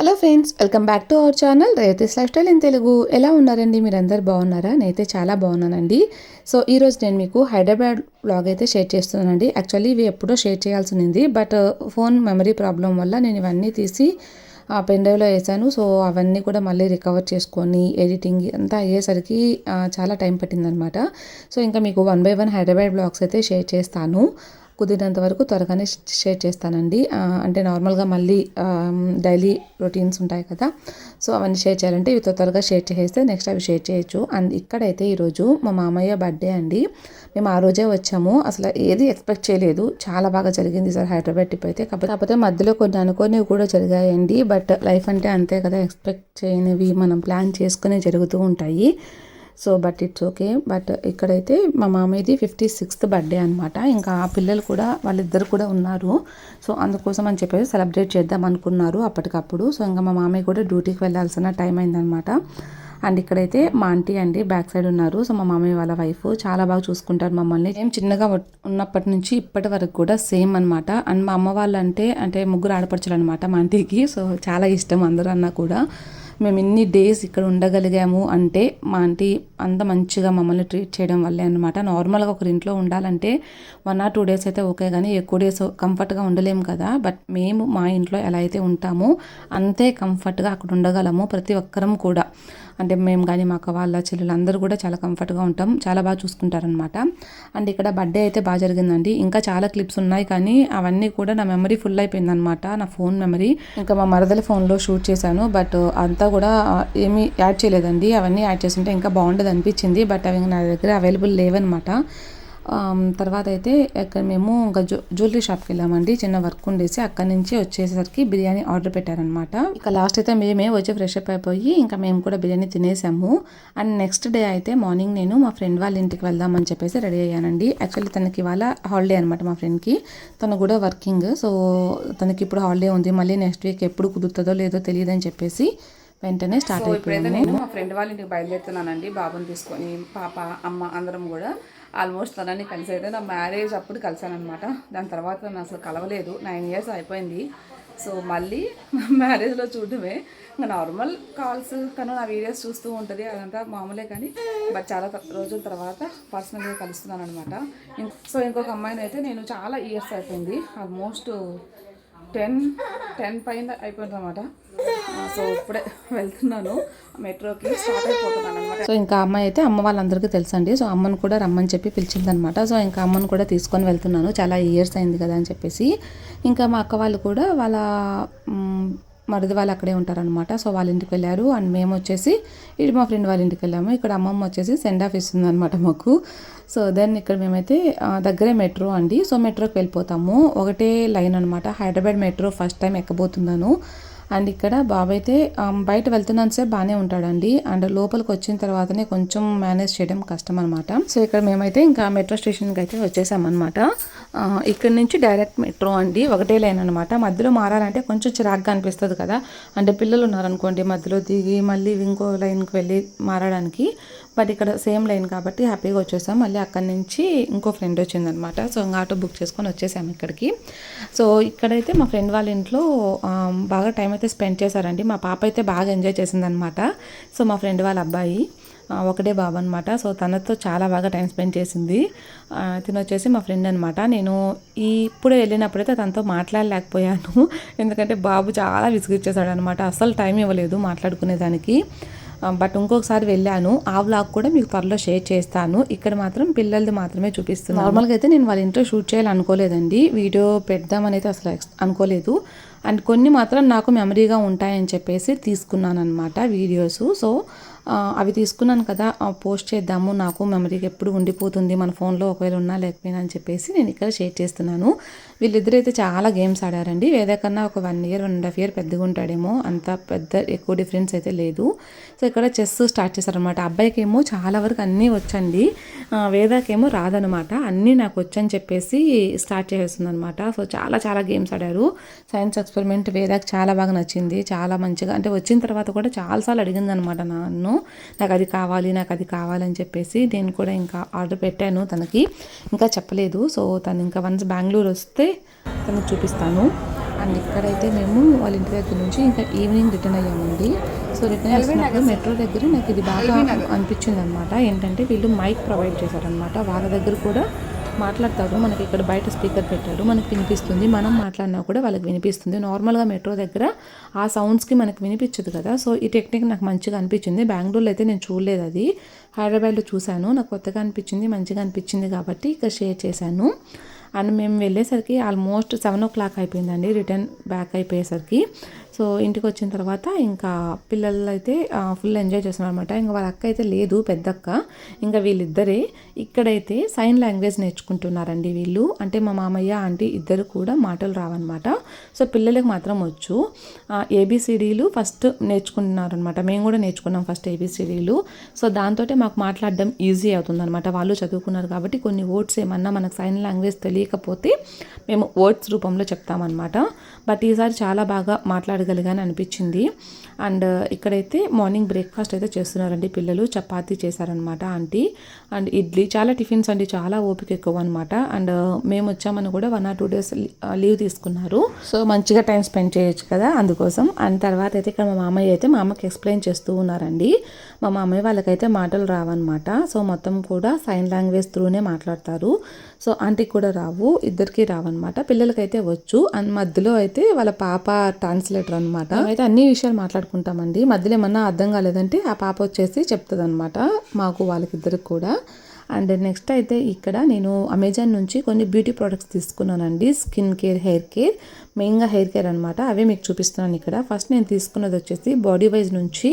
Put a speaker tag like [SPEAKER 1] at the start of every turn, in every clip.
[SPEAKER 1] Hello friends, welcome back to our channel Revathi's life style in Telugu. ఎలా ఉన్నారండి? మీరందరూ బాగున్నారా? నేనైతే చాలా బాగున్నానండి. సో ఈరోజు నేను మీకు హైదరాబాద్ వ్లాగ్ అయితే షేర్ చేస్తున్నానండి. యాక్చువల్లీ ఇవి ఎప్పుడో షేర్ చేయాల్సి ఉంది, బట్ ఫోన్ మెమరీ ప్రాబ్లం వల్ల నేను ఇవన్నీ తీసి పెన్ డ్రైవ్లో వేసాను. సో అవన్నీ కూడా మళ్ళీ రికవర్ చేసుకొని ఎడిటింగ్ అంతా అయ్యేసరికి చాలా టైం పట్టిందనమాట. సో ఇంకా మీకు 1 by 1 హైదరాబాద్ వ్లాగ్స్ అయితే షేర్ చేస్తాను. కుదిరినంత వరకు త్వరగానే షేర్ చేస్తానండి. అంటే నార్మల్గా మళ్ళీ డైలీ రొటీన్స్ ఉంటాయి కదా, సో అవన్నీ షేర్ చేయాలంటే ఇవి త్వరగా షేర్ చేస్తే నెక్స్ట్ అవి షేర్ చేయొచ్చు. అండ్ ఇక్కడైతే ఈరోజు మా మామయ్య బర్త్డే అండి. మేము ఆ రోజే వచ్చాము. అసలు ఏది ఎక్స్పెక్ట్ చేయలేదు. చాలా బాగా జరిగింది సార్ హైదరాబాద్ ట్రిప్ అయితే. కాకపోతే మధ్యలో కొన్ని అనుకోనివి కూడా జరిగాయండి. బట్ లైఫ్ అంటే అంతే కదా, ఎక్స్పెక్ట్ చేయనివి మనం ప్లాన్ చేసుకునే జరుగుతూ ఉంటాయి. So but it's okay. But ఇక్కడైతే మా మామయ్యది 56th బర్త్డే అనమాట. ఇంకా ఆ పిల్లలు కూడా వాళ్ళిద్దరు కూడా ఉన్నారు. సో అందుకోసం అని చెప్పేసి సెలబ్రేట్ చేద్దాం అనుకున్నారు అప్పటికప్పుడు. సో ఇంకా మా మామయ్య కూడా డ్యూటీకి వెళ్ళాల్సిన టైం అయిందనమాట. అండ్ ఇక్కడైతే మా ఆంటీ అండి బ్యాక్ సైడ్ ఉన్నారు. సో మా మామయ్య వాళ్ళ వైఫ్ చాలా బాగా చూసుకుంటారు మమ్మల్ని. మేము చిన్నగా ఉన్నప్పటి నుంచి ఇప్పటి వరకు కూడా సేమ్ అనమాట. అండ్ మా అమ్మ వాళ్ళు అంటే ముగ్గురు ఆడపడుచులు అనమాట మా ఆంటీకి. సో చాలా ఇష్టం అందరూ అన్నా కూడా. మేము ఇన్ని డేస్ ఇక్కడ ఉండగలిగాము అంటే మా ఆంటీ అంత మంచిగా మమ్మల్ని ట్రీట్ చేయడం వల్లే అనమాట. నార్మల్గా ఒకరి ఇంట్లో ఉండాలంటే 1 or 2 days అయితే ఓకే, కానీ ఎక్కువ డేస్ కంఫర్ట్గా ఉండలేము కదా. బట్ మేము మా ఇంట్లో ఎలా అయితే ఉంటామో అంతే కంఫర్ట్గా అక్కడ ఉండగలము ప్రతి ఒక్కరం కూడా. అంటే మేము కానీ మా అక్క వాళ్ళ చెల్లెలు అందరూ కూడా చాలా కంఫర్ట్గా ఉంటాం. చాలా బాగా చూసుకుంటారనమాట. అండ్ ఇక్కడ బర్త్డే అయితే బాగా జరిగిందండి. ఇంకా చాలా క్లిప్స్ ఉన్నాయి, కానీ అవన్నీ కూడా నా మెమరీ ఫుల్ అయిపోయిందనమాట, నా ఫోన్ మెమరీ. ఇంకా మా మరదల ఫోన్లో షూట్ చేశాను, బట్ అంతా కూడా ఏమీ యాడ్ చేయలేదండి. అవన్నీ యాడ్ చేస్తుంటే ఇంకా బాగుండేది అనిపించింది, బట్ అవి నా దగ్గర అవైలబుల్ లేవన్నమాట. తర్వాత అయితే ఇక్కడ మేము ఇంకా జ్యువెలరీ షాప్కి వెళ్ళామండి. చిన్న వర్క్ ఉండేసి అక్కడి నుంచి వచ్చేసరికి బిర్యానీ ఆర్డర్ పెట్టారనమాట. ఇక లాస్ట్ అయితే మేమే వచ్చి ఫ్రెష్ అప్ అయిపోయి ఇంకా మేము కూడా బిర్యానీ తినేసాము. అండ్ నెక్స్ట్ డే అయితే మార్నింగ్ నేను మా ఫ్రెండ్ వాళ్ళ ఇంటికి వెళ్దామని చెప్పేసి రెడీ అయ్యానండి. యాక్చువల్లీ తనకి ఇవాళ హాలిడే అనమాట మా ఫ్రెండ్కి. తను కూడా వర్కింగ్. సో తనకి ఇప్పుడు హాలిడే ఉంది. మళ్ళీ నెక్స్ట్ వీక్ ఎప్పుడు కుదురుతుందో లేదో తెలియదని చెప్పేసి వెంటనే స్టార్ట్ అయిపోయింది. నేను మా ఫ్రెండ్ వాళ్ళ ఇంటికి బయలుదేరుతున్నానండి, బాబుని తీసుకొని. పాప అమ్మ అందరం కూడా ఆల్మోస్ట్ తనని కలిసి అయితే నా మ్యారేజ్ అప్పుడు కలిసానమాట. దాని తర్వాత నన్ను అసలు కలవలేదు. 9 years అయిపోయింది. సో మళ్ళీ మ్యారేజ్లో చూడటమే. ఇంకా నార్మల్ కాల్స్ కానీ నా వీడియోస్ చూస్తూ ఉంటుంది, అదంతా మామూలే. కానీ బట్ చాలా రోజుల తర్వాత పర్సనల్గా కలుస్తున్నాను అనమాట. సో ఇంకొక అమ్మాయిని అయితే నేను చాలా ఇయర్స్ అయిపోయింది, ఆల్మోస్ట్ 10 పైన అయిపోయింది అనమాట. సో ఇప్పుడే వెళ్తున్నాను, మెట్రోకి స్టార్ట్ అయిపోతున్నాను అనమాట. సో ఇంకా అమ్మాయి అయితే అమ్మ వాళ్ళందరికీ తెలుసండి. సో అమ్మను కూడా రమ్మని చెప్పి పిలిచిందనమాట. సో ఇంకా అమ్మను కూడా తీసుకొని వెళ్తున్నాను, చాలా ఇయర్స్ అయింది కదా అని చెప్పేసి. ఇంకా మా అక్క వాళ్ళు కూడా వాళ్ళ మరిది వాళ్ళు అక్కడే ఉంటారనమాట. సో వాళ్ళ ఇంటికి వెళ్ళారు. అండ్ మేము వచ్చేసి ఇటు మా ఫ్రెండ్ వాళ్ళ ఇంటికి వెళ్ళాము. ఇక్కడ అమ్మమ్మ వచ్చేసి సెండ్ ఆఫ్ ఇస్తుంది అనమాట మాకు. సో దెన్ ఇక్కడ మేమైతే దగ్గరే మెట్రో అండి. సో మెట్రోకి వెళ్ళిపోతాము. ఒకటే లైన్ అనమాట. హైదరాబాద్ మెట్రో ఫస్ట్ టైం ఎక్కబోతున్నాను. అండ్ ఇక్కడ బాబు అయితే బయట వెళ్తున్నాను సేపు బాగానే ఉంటాడండి. అండ్ లోపలికి వచ్చిన తర్వాతనే కొంచెం మేనేజ్ చేయడం కష్టం అనమాట. సో ఇక్కడ మేమైతే ఇంకా మెట్రో స్టేషన్కి అయితే వచ్చేసామన్నమాట. ఇక్కడ నుంచి డైరెక్ట్ మెట్రో అండి, ఒకటే లైన్ అనమాట. మధ్యలో మారాలంటే కొంచెం చిరాగ్గా అనిపిస్తుంది కదా, అంటే పిల్లలు ఉన్నారనుకోండి మధ్యలో దిగి మళ్ళీ ఇంకో లైన్కి వెళ్ళి మారడానికి. బట్ ఇక్కడ సేమ్ లైన్ కాబట్టి హ్యాపీగా వచ్చేసాం. మళ్ళీ అక్కడి నుంచి ఇంకో ఫ్రెండ్ వచ్చిందనమాట. సో ఇంకా ఆటో బుక్ చేసుకొని వచ్చేసాము ఇక్కడికి. సో ఇక్కడైతే మా ఫ్రెండ్ వాళ్ళ ఇంట్లో బాగా టైం అయితే స్పెండ్ చేశారండి. మా పాప అయితే బాగా ఎంజాయ్ చేసిందనమాట. సో మా ఫ్రెండ్ వాళ్ళ అబ్బాయి ఒకటే బాబు అనమాట. సో తనతో చాలా బాగా టైం స్పెండ్ చేసింది. తిని వచ్చేసి మా ఫ్రెండ్ అనమాట. నేను ఇప్పుడే వెళ్ళినప్పుడైతే తనతో మాట్లాడలేకపోయాను, ఎందుకంటే బాబు చాలా విసిగిచ్చేసాడు అనమాట. అస్సలు టైం ఇవ్వలేదు మాట్లాడుకునేదానికి. బట్ ఇంకొకసారి వెళ్ళాను, ఆ వ్లాగ్ కూడా మీకు త్వరలో షేర్ చేస్తాను. ఇక్కడ మాత్రం పిల్లలది మాత్రమే చూపిస్తున్నాను. నార్మల్గా అయితే నేను వాళ్ళ ఇంట్లో షూట్ చేయాలనుకోలేదండి, వీడియో పెడదామని అయితే అసలు అనుకోలేదు. అండ్ కొన్ని మాత్రం నాకు మెమరీగా ఉంటాయని చెప్పేసి తీసుకున్నాను అనమాట వీడియోస్. సో అవి తీసుకున్నాను కదా, పోస్ట్ చేద్దాము, నాకు మెమరీకి ఎప్పుడు ఉండిపోతుంది మన ఫోన్లో ఒకవేళ ఉన్నా లేకపోయినా అని చెప్పేసి నేను ఇక్కడ షేర్ చేస్తున్నాను. వీళ్ళిద్దరైతే చాలా గేమ్స్ ఆడారండి. వేరే కన్నా ఒక 1 year 1.5 year పెద్దగా ఉంటాడేమో, అంత పెద్ద ఎక్కువ డిఫరెన్స్ అయితే లేదు. సో ఇక్కడ చెస్ స్టార్ట్ చేశారనమాట. అబ్బాయికి ఏమో చాలా వరకు అన్నీ వచ్చండి, వేదాకేమో రాదనమాట. అన్నీ నాకు వచ్చని చెప్పేసి స్టార్ట్ చేసేస్తుంది అనమాట. సో చాలా గేమ్స్ ఆడారు. సైన్స్ ఎక్స్పెరిమెంట్ వేదాకి చాలా బాగా నచ్చింది, చాలా మంచిగా. అంటే వచ్చిన తర్వాత కూడా చాలాసార్లు అడిగింది అనమాట నన్ను, నాకు అది కావాలి అని చెప్పేసి. నేను కూడా ఇంకా ఆర్డర్ పెట్టాను, తనకి ఇంకా చెప్పలేదు. సో తను ఇంకా వన్స్ బెంగళూరు వస్తే తనకు చూపిస్తాను. అండ్ ఇక్కడైతే మేము వాళ్ళ ఇంటి దగ్గర నుంచి ఇంకా ఈవినింగ్ రిటర్న్ అయ్యామండి. సో రిటర్న్ చేసినప్పుడు మెట్రో దగ్గర నాకు ఇది బాగా అనిపించింది అనమాట. ఏంటంటే వీళ్ళు మైక్ ప్రొవైడ్ చేశారనమాట. వాళ్ళ దగ్గర కూడా మాట్లాడతారు. మనకి ఇక్కడ బయట స్పీకర్ పెట్టారు, మనకి వినిపిస్తుంది. మనం మాట్లాడినా కూడా వాళ్ళకి వినిపిస్తుంది. నార్మల్గా మెట్రో దగ్గర ఆ సౌండ్స్కి మనకి వినిపించదు కదా. సో ఈ టెక్నిక్ నాకు మంచిగా అనిపించింది. బెంగళూరులో అయితే నేను చూడలేదు, అది హైదరాబాద్లో చూశాను. నాకు కొత్తగా అనిపించింది, మంచిగా అనిపించింది కాబట్టి ఇక్కడ షేర్ చేశాను. అండ్ మేము వెళ్ళేసరికి ఆల్మోస్ట్ 7 o'clock అయిపోయిందండి, రిటర్న్ బ్యాక్ అయిపోయేసరికి. సో ఇంటికి వచ్చిన తర్వాత ఇంకా పిల్లలు అయితే ఫుల్ ఎంజాయ్ చేస్తున్నారు అనమాట. ఇంకా వాళ్ళ అక్క అయితే లేదు, పెద్దక్క, ఇంకా వీళ్ళిద్దరే. ఇక్కడైతే సైన్ లాంగ్వేజ్ నేర్చుకుంటున్నారండి వీళ్ళు. అంటే మా మామయ్య ఆంటీ ఇద్దరు కూడా మాటలు రావన్నమాట. సో పిల్లలకు మాత్రం వచ్చు. ఏబిసిడీలు ఫస్ట్ నేర్చుకుంటున్నారనమాట. మేము కూడా నేర్చుకున్నాం ఫస్ట్ ఏబిసిడీలు. సో దాంతో మాకు మాట్లాడడం ఈజీ అవుతుంది అనమాట. వాళ్ళు చదువుకున్నారు కాబట్టి కొన్ని వర్డ్స్ ఏమన్నా మనకు సైన్ లాంగ్వేజ్ తెలియకపోతే మేము వర్డ్స్ రూపంలో చెప్తామన్నమాట. బట్ ఈసారి చాలా బాగా మాట్లాడగలిగాని అనిపించింది. అండ్ ఇక్కడైతే మార్నింగ్ బ్రేక్ఫాస్ట్ అయితే చేస్తున్నారండి పిల్లలు. చపాతీ చేశారనమాట ఆంటీ. అండ్ ఇడ్లీ, చాలా టిఫిన్స్ అండి, చాలా ఓపిక ఎక్కువ అనమాట. అండ్ మేము వచ్చామని కూడా 1 or 2 days లీవ్ తీసుకున్నారు. సో మంచిగా టైం స్పెండ్ చేయొచ్చు కదా, అందుకోసం. అండ్ తర్వాత అయితే ఇక్కడ మా మామయ్య అయితే మా అమ్మకి ఎక్స్ప్లెయిన్ చేస్తూ ఉన్నారండి. మా మామయ్య వాళ్ళకైతే మాటలు రావన్నమాట. సో మొత్తం కూడా సైన్ లాంగ్వేజ్ త్రూనే మాట్లాడతారు. సో ఆంటీకి కూడా రావు, ఇద్దరికి రావన్నమాట. పిల్లలకైతే వచ్చు. అండ్ మధ్యలో అయితే వాళ్ళ పాప ట్రాన్స్లేటర్ అనమాట. అయితే అన్ని విషయాలు మాట్లాడుకుంటామండి. మధ్యలో ఏమన్నా అర్థం కాలేదంటే ఆ పాప వచ్చేసి చెప్తుంది అనమాట మాకు, వాళ్ళకిద్దరికి కూడా. అండ్ నెక్స్ట్ అయితే ఇక్కడ నేను అమెజాన్ నుంచి కొన్ని బ్యూటీ ప్రోడక్ట్స్ తీసుకున్నానండి. స్కిన్ కేర్, హెయిర్ కేర్, మెయిన్గా హెయిర్ కేర్ అనమాట. అవే మీకు చూపిస్తున్నాను ఇక్కడ. ఫస్ట్ నేను తీసుకున్నది వచ్చేసి బాడీ వైజ్ నుంచి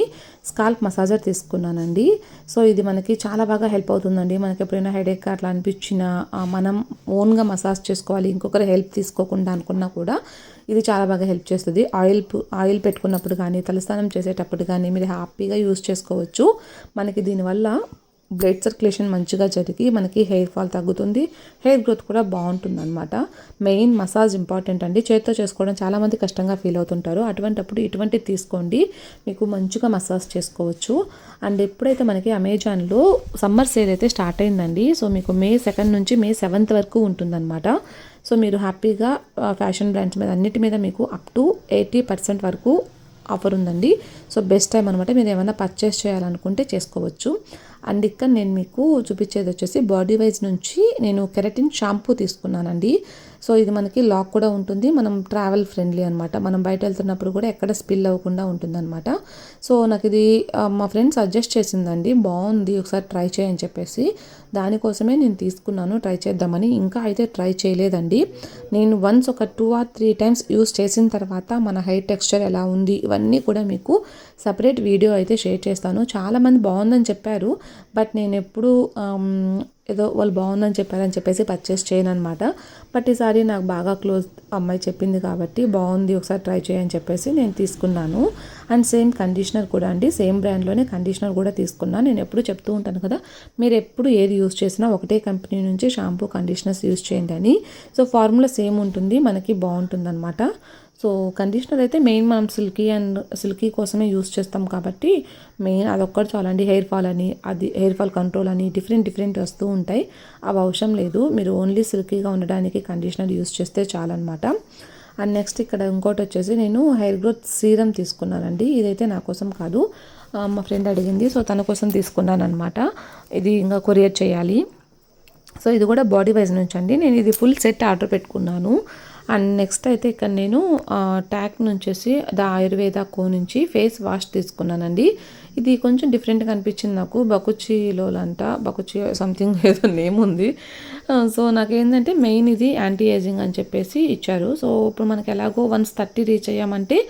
[SPEAKER 1] స్కాల్ప్ మసాజర్ తీసుకున్నానండి. సో ఇది మనకి చాలా బాగా హెల్ప్ అవుతుందండి. మనకి ఎప్పుడైనా హెడేక్ అట్లా అనిపించినా, మనం ఓన్గా మసాజ్ చేసుకోవాలి, ఇంకొకరు హెల్ప్ తీసుకోకుండా అనుకున్నా కూడా ఇది చాలా బాగా హెల్ప్ చేస్తుంది. ఆయిల్ పెట్టుకున్నప్పుడు కానీ, తలస్నానం చేసేటప్పుడు కానీ మీరు హ్యాపీగా యూస్ చేసుకోవచ్చు. మనకి దీనివల్ల బ్లడ్ సర్క్యులేషన్ మంచిగా జరిగి మనకి హెయిర్ ఫాల్ తగ్గుతుంది, హెయిర్ గ్రోత్ కూడా బాగుంటుంది అనమాట. మెయిన్ మసాజ్ ఇంపార్టెంట్ అండి. చేతితో చేసుకోవడం చాలామంది కష్టంగా ఫీల్ అవుతుంటారు. అటువంటప్పుడు ఇటువంటిది తీసుకోండి, మీకు మంచిగా మసాజ్ చేసుకోవచ్చు. అండ్ ఎప్పుడైతే మనకి అమెజాన్లో సమ్మర్ సేల్ అయితే స్టార్ట్ అయిందండి. సో మీకు May 2 నుంచి May 7 వరకు ఉంటుందన్నమాట. సో మీరు హ్యాపీగా ఫ్యాషన్ బ్రాండ్స్ మీద అన్నిటి మీద మీకు అప్ టు 80% వరకు ఆఫర్ ఉందండి. సో బెస్ట్ టైం అనమాట. మీరు ఏమైనా పర్చేస్ చేయాలనుకుంటే చేసుకోవచ్చు. అండ్ ఇక్కడ నేను మీకు చూపించేది వచ్చేసి బాడీ వైజ్ నుంచి నేను కెరటిన్ షాంపూ తీసుకున్నానండి. సో ఇది మనకి లాక్ కూడా ఉంటుంది, మనం ట్రావెల్ ఫ్రెండ్లీ అనమాట. మనం బయట వెళ్తున్నప్పుడు కూడా ఎక్కడ స్పిల్ అవ్వకుండా ఉంటుందన్నమాట. సో నాకు ఇది మా ఫ్రెండ్ సజెస్ట్ చేసిందండి, బాగుంది ఒకసారి ట్రై చేయని చెప్పేసి. దానికోసమే నేను తీసుకున్నాను, ట్రై చేద్దామని. ఇంకా అయితే ట్రై చేయలేదండి. నేను వన్స్ ఒక 2 or 3 times యూస్ చేసిన తర్వాత మన హెయిర్ టెక్స్చర్ ఎలా ఉంది ఇవన్నీ కూడా మీకు సపరేట్ వీడియో అయితే షేర్ చేస్తాను. చాలామంది బాగుందని చెప్పారు, బట్ నేను ఎప్పుడు ఏదో వాళ్ళు బాగుందని చెప్పారని చెప్పేసి పర్చేస్ చేయను అనమాట. బట్ ఈసారి నాకు బాగా క్లోజ్ అమ్మాయి చెప్పింది కాబట్టి బాగుంది ఒకసారి ట్రై చేయని చెప్పేసి నేను తీసుకున్నాను. అండ్ సేమ్ కండిషనర్ కూడా అండి, సేమ్ బ్రాండ్లోనే కండిషనర్ కూడా తీసుకున్నాను. నేను ఎప్పుడు చెప్తూ ఉంటాను కదా, మీరు ఎప్పుడు ఏది యూస్ చేసినా ఒకటే కంపెనీ నుంచి షాంపూ, కండిషనర్స్ యూస్ చేయండి అని. సో ఫార్ములా సేమ్ ఉంటుంది, మనకి బాగుంటుంది అనమాట. సో కండిషనర్ అయితే మెయిన్ మనం సిల్కీ కోసమే యూస్ చేస్తాం కాబట్టి మెయిన్ అదొక్కటి చాలండి. హెయిర్ ఫాల్ అని, అది హెయిర్ ఫాల్ కంట్రోల్ అని డిఫరెంట్ వస్తూ ఉంటాయి, అవి అవసరం లేదు. మీరు ఓన్లీ సిల్కీగా ఉండడానికి కండిషనర్ యూస్ చేస్తే చాలన్నమాట. అండ్ నెక్స్ట్ ఇక్కడ ఇంకోటి వచ్చేసి నేను హెయిర్ గ్రోత్ సీరం తీసుకున్నానండి. ఇదైతే నా కోసం కాదు, మా ఫ్రెండ్ అడిగింది, సో తన కోసం తీసుకున్నాను అనమాట. ఇది ఇంకా కొరియర్ చేయాలి. సో ఇది కూడా బాడీ వైజ్ నుంచి అండి. నేను ఇది ఫుల్ సెట్ ఆర్డర్ పెట్టుకున్నాను. అండ్ నెక్స్ట్ అయితే ఇక్కడ నేను ట్యాక్ నుంచేసి ద ఆయుర్వేద కో నుంచి ఫేస్ వాష్ తీసుకున్నానండి. ఇది కొంచెం డిఫరెంట్గా అనిపించింది నాకు. బకుచి సంథింగ్ ఏదో నేమ్ ఉంది. సో నాకేంటంటే మెయిన్ ఇది యాంటీ ఏజింగ్ అని చెప్పేసి ఇచ్చారు. సో ఇప్పుడు మనకి ఎలాగో 30 రీచ్ అయ్యామంటే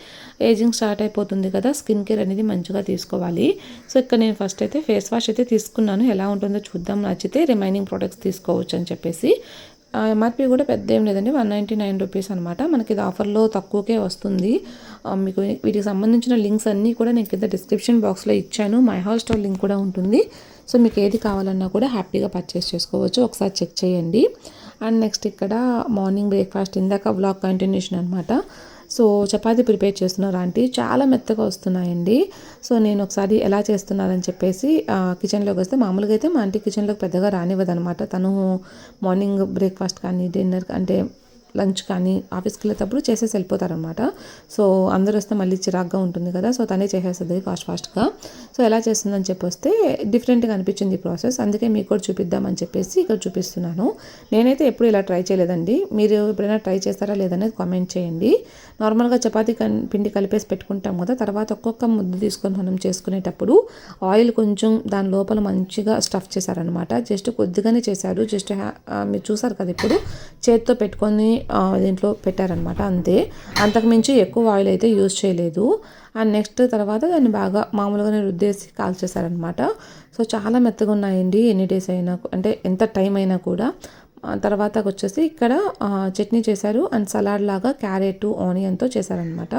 [SPEAKER 1] ఏజింగ్ స్టార్ట్ అయిపోతుంది కదా, స్కిన్ కేర్ అనేది మంచిగా తీసుకోవాలి. సో ఇక్కడ నేను ఫస్ట్ అయితే ఫేస్ వాష్ అయితే తీసుకున్నాను, ఎలా ఉంటుందో చూద్దాం, నచ్చితే రిమైనింగ్ ప్రోడక్ట్స్ తీసుకోవచ్చు అని చెప్పేసి. ఎంఆర్పి కూడా పెద్ద ఏం లేదండి, 199 రూపీస్ అనమాట. మనకి ఇది ఆఫర్లో తక్కువకే వస్తుంది. మీకు వీటికి సంబంధించిన లింక్స్ అన్నీ కూడా నేను కింద డిస్క్రిప్షన్ బాక్స్లో ఇచ్చాను. మై హౌస్ స్టోర్ లింక్ కూడా ఉంటుంది. సో మీకు ఏది కావాలన్నా కూడా హ్యాపీగా పర్చేస్ చేసుకోవచ్చు, ఒకసారి చెక్ చేయండి. అండ్ నెక్స్ట్ ఇక్కడ మార్నింగ్ బ్రేక్ఫాస్ట్, ఇందాక వ్లాగ్ కంటిన్యూషన్ అనమాట. సో చపాతీ ప్రిపేర్ చేస్తున్నారు ఆంటీ, చాలా మెత్తగా వస్తున్నాయండి. సో నేను ఒకసారి ఎలా చేస్తున్నారని చెప్పేసి కిచెన్లోకి వస్తే, మామూలుగా అయితే మా ఆంటీ కిచెన్లోకి పెద్దగా రానివ్వదనమాట. తను మార్నింగ్ బ్రేక్ఫాస్ట్ కానీ డిన్నర్ అంటే లంచ్ కానీ ఆఫీస్కి వెళ్ళేటప్పుడు చేసేసి వెళ్ళిపోతారనమాట. సో అందరూ వస్తే మళ్ళీ చిరాగ్గా ఉంటుంది కదా, సో తనే చేసేస్తుంది ఫాస్ట్గా. సో ఎలా చేస్తుందని చెప్పి వస్తే డిఫరెంట్గా అనిపించింది ఈ ప్రాసెస్, అందుకే మీకు కూడా చూపిద్దామని చెప్పేసి ఇక్కడ చూపిస్తున్నాను. నేనైతే ఎప్పుడు ఇలా ట్రై చేయలేదండి, మీరు ఎప్పుడైనా ట్రై చేస్తారా లేదనేది కామెంట్ చేయండి. నార్మల్గా చపాతీ పిండి కలిపేసి పెట్టుకుంటాం కదా, తర్వాత ఒక్కొక్క ముద్ద తీసుకొని మనం చేసుకునేటప్పుడు ఆయిల్ కొంచెం దాని లోపల మంచిగా స్టఫ్ చేశారనమాట. జస్ట్ కొద్దిగానే చేశారు, జస్ట్ మీరు చూసారు కదా ఇప్పుడు చేతితో పెట్టుకొని దీంట్లో పెట్టారనమాట, అంతే. అంతకుమించి ఎక్కువ ఆయిల్ అయితే యూజ్ చేయలేదు. అండ్ నెక్స్ట్ తర్వాత దాన్ని బాగా మామూలుగానే రుద్దేసి కాల్చేశారనమాట. సో చాలా మెత్తగా ఉన్నాయండి, ఎన్ని డేస్ అయినా అంటే ఎంత టైం అయినా కూడా. తర్వాత వచ్చేసి ఇక్కడ చట్నీ చేశారు అండ్ సలాడ్ లాగా క్యారెట్ ఆనియన్తో చేశారనమాట.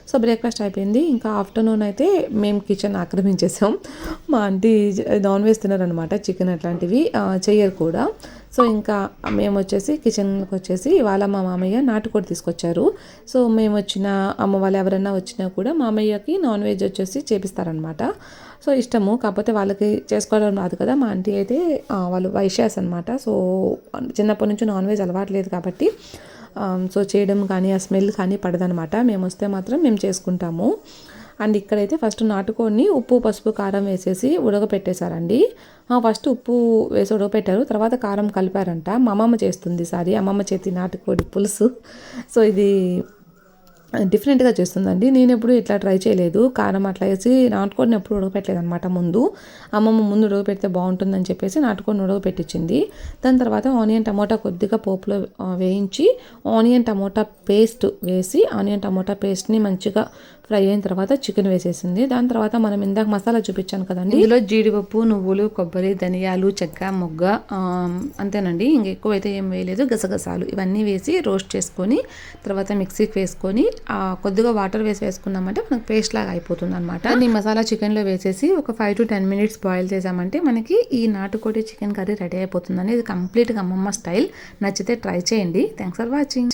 [SPEAKER 1] సో బ్రేక్ఫాస్ట్ అయిపోయింది. ఇంకా ఆఫ్టర్నూన్ అయితే మేము కిచెన్ ఆక్రమించేసాం. మా ఆంటీ నాన్ వెజ్ తినారనమాట, చికెన్ అట్లాంటివి చెయ్యరు కూడా. సో ఇంకా మేము వచ్చేసి కిచెన్కి వచ్చేసి ఇవాళ మా మామయ్య నాటుకోడి తీసుకొచ్చారు. సో మేము వచ్చిన అమ్మ వాళ్ళు ఎవరైనా వచ్చినా కూడా మామయ్యకి నాన్ వెజ్ వచ్చేసి చేపిస్తారనమాట. సో ఇష్టము, కాకపోతే వాళ్ళకి చేసుకోవడం రాదు కదా. మా ఆంటీ అయితే వాళ్ళు వైశ్యాస్ అనమాట. సో చిన్నప్పటి నుంచి నాన్ వెజ్ అలవాట్లేదు కాబట్టి సో చేయడం కానీ ఆ స్మెల్ కానీ పడదనమాట. మేము వస్తే మాత్రం మేము చేసుకుంటాము. అండ్ ఇక్కడైతే ఫస్ట్ నాటుకోడిని ఉప్పు పసుపు కారం వేసేసి ఉడకపెట్టేశారండి. ఫస్ట్ ఉప్పు వేసి ఉడకపెట్టారు, తర్వాత కారం కలిపారంట. మా అమ్మమ్మ చేస్తుంది సారి, అమ్మమ్మ చేతి నాటుకోడి పులుసు. సో ఇది డిఫరెంట్గా చేస్తుందండి, నేను ఎప్పుడు ఇట్లా ట్రై చేయలేదు. కారం అట్లా వేసి నాటుకోడిని ఎప్పుడు ఉడకపెట్టలేదు అనమాట. అమ్మమ్మ ముందు ఉడకపెడితే బాగుంటుందని చెప్పేసి నాటుకోడిని ఉడకపెట్టించింది. దాని తర్వాత ఆనియన్ టమోటా కొద్దిగా పోపులో వేయించి ఆనియన్ టమోటా పేస్ట్ వేసి ఆనియన్ టమోటా పేస్ట్ని మంచిగా ఫ్రై అయిన తర్వాత చికెన్ వేసేసింది. దాని తర్వాత మనం ఇందాక మసాలా చూపించాను కదండి, ఇందులో జీడిపప్పు, నువ్వులు, కొబ్బరి, ధనియాలు, చెక్క, మొగ్గ, అంతేనండి. ఇంక ఎక్కువ అయితే ఏం వేయలేదు. గసగసాలు ఇవన్నీ వేసి రోస్ట్ చేసుకొని తర్వాత మిక్సీకి వేసుకొని కొద్దిగా వాటర్ వేసుకున్నామంటే మనకు పేస్ట్ లాగా అయిపోతుంది అనమాట. ఈ మసాలా చికెన్లో వేసేసి ఒక 5 to 10 minutes బాయిల్ చేసామంటే మనకి ఈ నాటుకోడి చికెన్ కర్రీ రెడీ అయిపోతుందండి. ఇది కంప్లీట్గా అమ్మమ్మ స్టైల్. నచ్చితే ట్రై చేయండి. Thanks for watching.